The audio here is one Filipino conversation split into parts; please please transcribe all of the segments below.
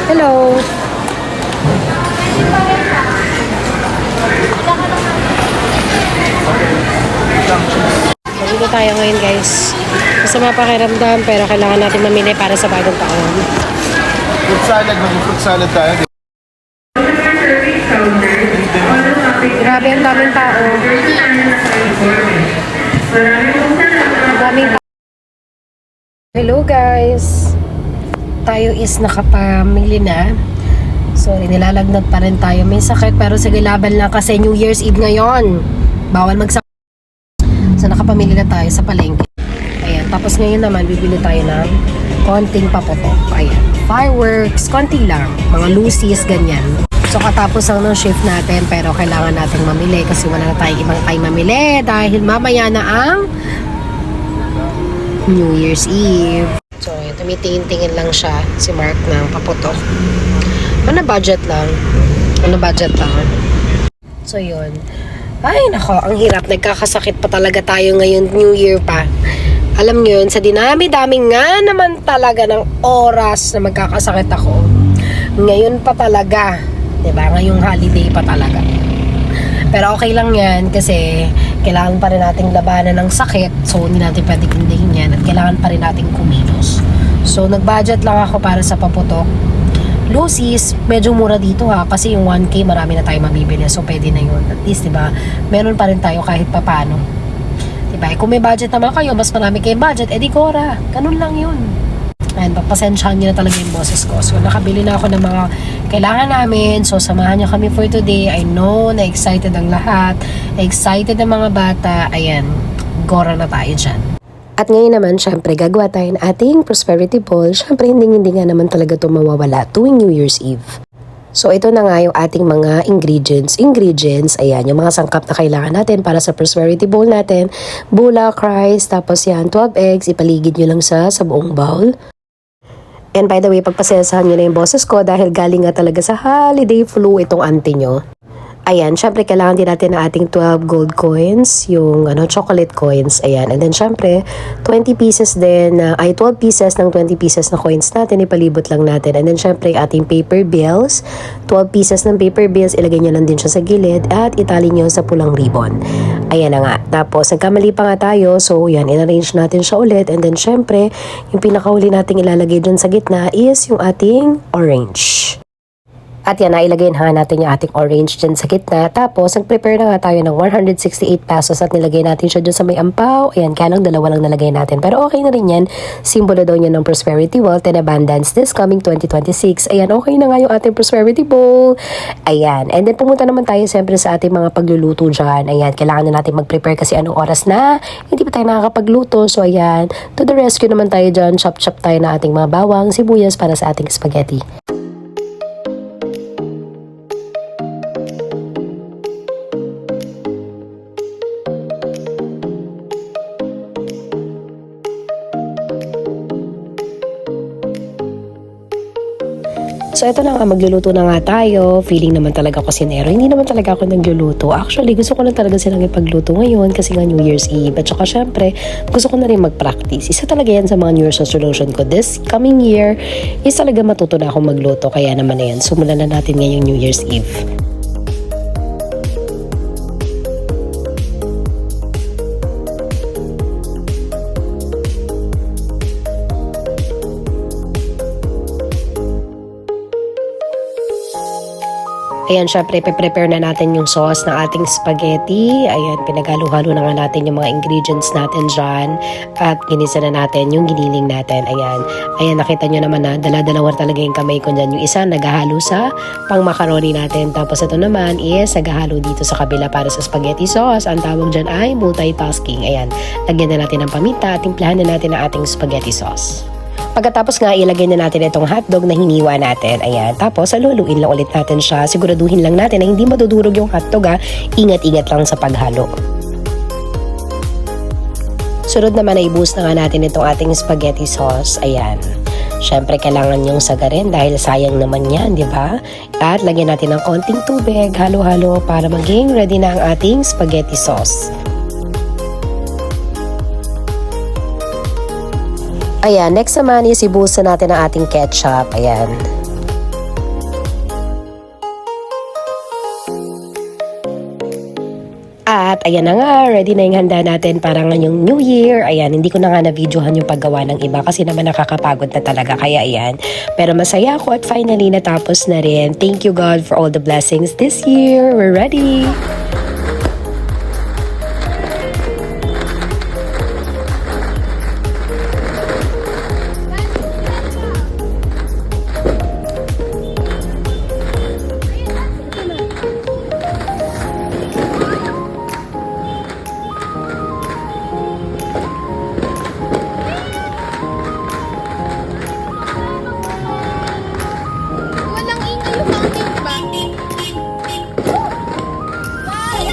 Hello. Dito tayo ngayon guys. Masama pakiramdam pero kailangan natin mamili para sa bagong taon. Fruit salad, mag-fruit salad tayo. Grabe ang daming tao. Ang daming tao. Hello guys. Tayo is nakapamili na. Sorry, nilalagnat pa rin tayo. May sakit pero sige laban lang kasi New Year's Eve ngayon. Bawal magsakit. So nakapamili na tayo sa palengke. Ayan, tapos ngayon naman bibili tayo ng konting paputok. Ayan, fireworks, konti lang. Mga loosies, ganyan. So katapos lang ng shift natin pero kailangan nating mamili kasi wala na tayong ibang time mamili dahil mamaya na ang New Year's Eve. So tumitingin-tingin lang siya si Mark ng paputok. Ano budget lang? So yun. Ay nako, ang hirap. Nagkakasakit pa talaga tayo ngayon, New Year pa. Alam nyo yun, sa dinami-dami nga naman talaga ng oras na magkakasakit ako. Ngayon pa talaga. Diba? Ngayong holiday pa talaga. Pero okay lang yan kasi kailangan pa rin nating labanan ng sakit. So hindi natin pwede kundihin yan at kailangan pa rin nating kumilos. So nag-budget lang ako para sa paputok. Lucy's, medyo mura dito ha kasi yung 1K marami na tayo mabibili so pwede na yun. At least diba, meron pa rin tayo kahit papano. Diba, kung may budget naman kayo, mas marami kayong budget, edi Cora, ganun lang yun. Ayan, pagpasensyahan nyo na talaga yung boses ko. So nakabili na ako ng mga kailangan namin, so samahan nyo kami for today. I know na excited ang lahat, excited ang mga bata. Ayan, Cora na tayo dyan. At ngayon naman, syempre, gagawa tayo ng ating prosperity bowl. Syempre, hindi nga naman talaga ito mawawala tuwing New Year's Eve. So, ito na nga yung ating mga ingredients. Ayan, yung mga sangkap na kailangan natin para sa prosperity bowl natin. Bulak, rice, tapos yan, 12 eggs. Ipaligid nyo lang sa buong bowl. And by the way, pagpasensahan nyo na yung boses ko dahil galing nga talaga sa holiday flu itong auntie nyo. Ayan, syempre kailangan din natin ng ating 12 gold coins, yung chocolate coins. Ayan, and then syempre 20 pieces din, 12 pieces ng 20 pieces na coins natin, ipalibot lang natin. And then syempre ating paper bills, 12 pieces ng paper bills, ilagay nyo lang din siya sa gilid at itali nyo sa pulang ribbon. Ayan na nga. Tapos nagkamali pa nga tayo, so yan, in-arrange natin siya ulit. And then syempre, yung pinakahuli nating ilalagay dun sa gitna is yung ating orange. At yan, nailagay na natin yung ating orange dyan sa gitna. Tapos, nag-prepare na nga tayo ng 168 pesos at nilagay natin siya dyan sa may ampaw. Ayan, kaya lang dalawa lang nalagay natin. Pero okay na rin yan. Simbolo daw niya ng prosperity, wealth, and abundance this coming 2026. Ayan, okay na nga yung ating prosperity bowl. Ayan, and then pumunta naman tayo siyempre sa ating mga pagluluto dyan. Ayan, kailangan na natin mag-prepare kasi anong oras na. Hindi pa tayo nakakapagluto. So ayan, to the rescue naman tayo dyan. Chop-chop tayo na ating mga bawang, sibuyas para sa ating spaghetti. So ito na nga, magluluto na nga tayo. Feeling naman talaga kusinero. Hindi naman talaga ako nagluluto. Actually, gusto ko lang talaga silang ipagluto ngayon kasi nga New Year's Eve. At saka syempre, gusto ko na rin mag-practice. Isa talaga yan sa mga New Year's resolution ko. This coming year, is talaga matuto na akong magluto. Kaya naman na yan. Sumulan na natin ngayong New Year's Eve. Ayan, syempre, prepare na natin yung sauce ng ating spaghetti. Ayan, pinaghalo-halo na nga natin yung mga ingredients natin dyan. At ginisa na natin yung giniling natin. Ayan, nakita nyo naman na dala-dalawa talaga yung kamay ko dyan. Yung isa, naghahalo sa pang macaroni natin. Tapos ito naman is naghahalo dito sa kabila para sa spaghetti sauce. Ang tawag dyan ay multitasking. Ayan, lagyan na natin ng paminta at timplahan na natin ang ating spaghetti sauce. Pagkatapos nga, ilagay na natin itong hotdog na hiniwa natin. Ayan. Tapos, haluluin lang ulit natin siya. Siguraduhin lang natin na hindi madudurog yung hotdog ha. Ingat-ingat lang sa paghalo. Sunod naman ay i-boost na nga natin itong ating spaghetti sauce. Ayan. Syempre, kailangan yung sagarin dahil sayang naman yan, di ba? At lagyan natin ng konting tubig, halo-halo para maging ready na ang ating spaghetti sauce. Ayan, next naman is ibuhusan natin ang ating ketchup. Ayan. ayan na nga, ready na yung handa natin para ngayong New Year. Ayan, hindi ko na nga na-videohan yung paggawa ng iba kasi naman nakakapagod na talaga. Kaya ayan, pero masaya ako at finally natapos na rin. Thank you God for all the blessings this year. We're ready! Walang ingay yung fountain ba? Why?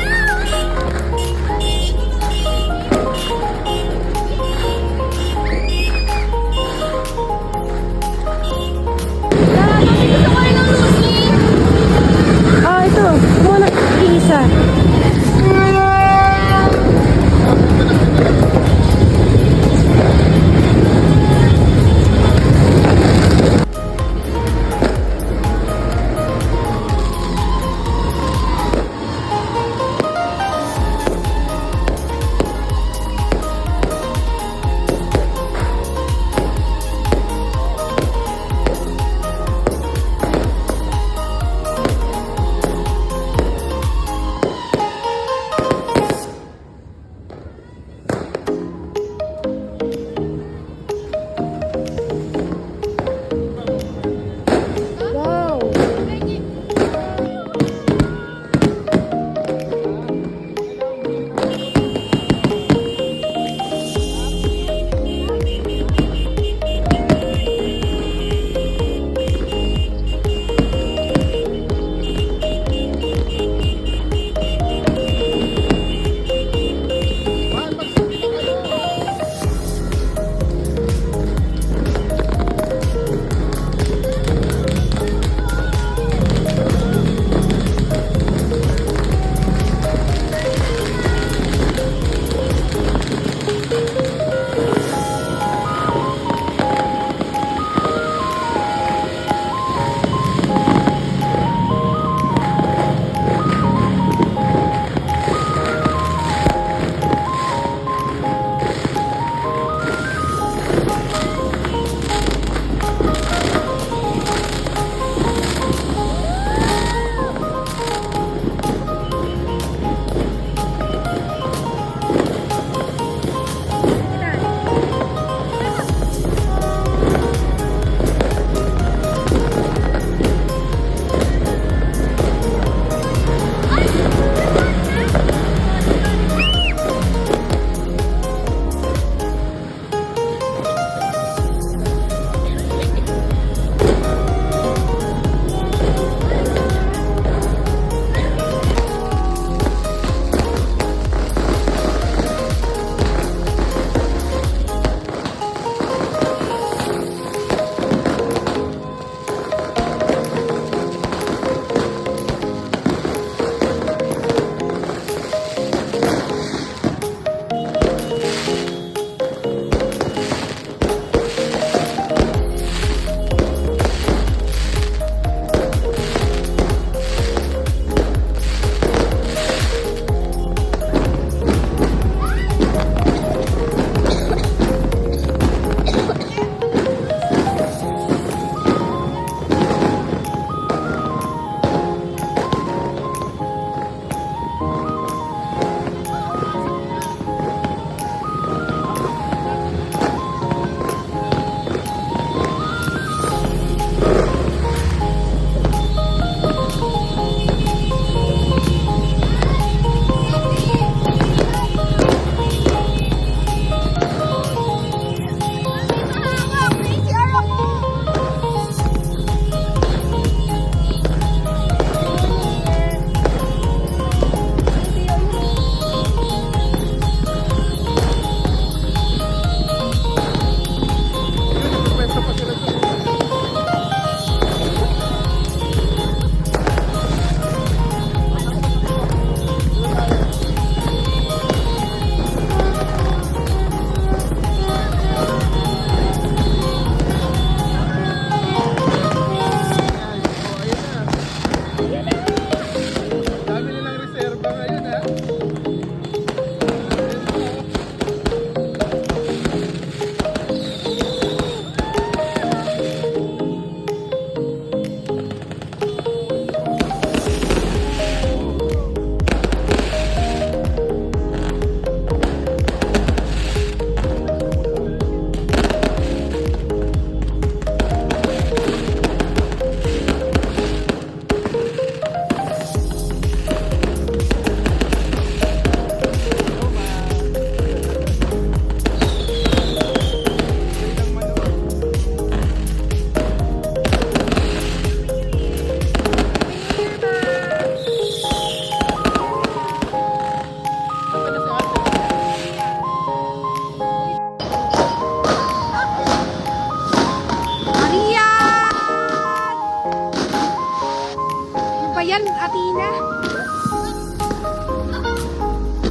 yan, Atina.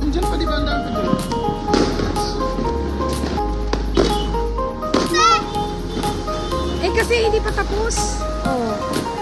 Diyan pa di ba ang dami pa dyan? Eh kasi hindi pa tapos. Oh.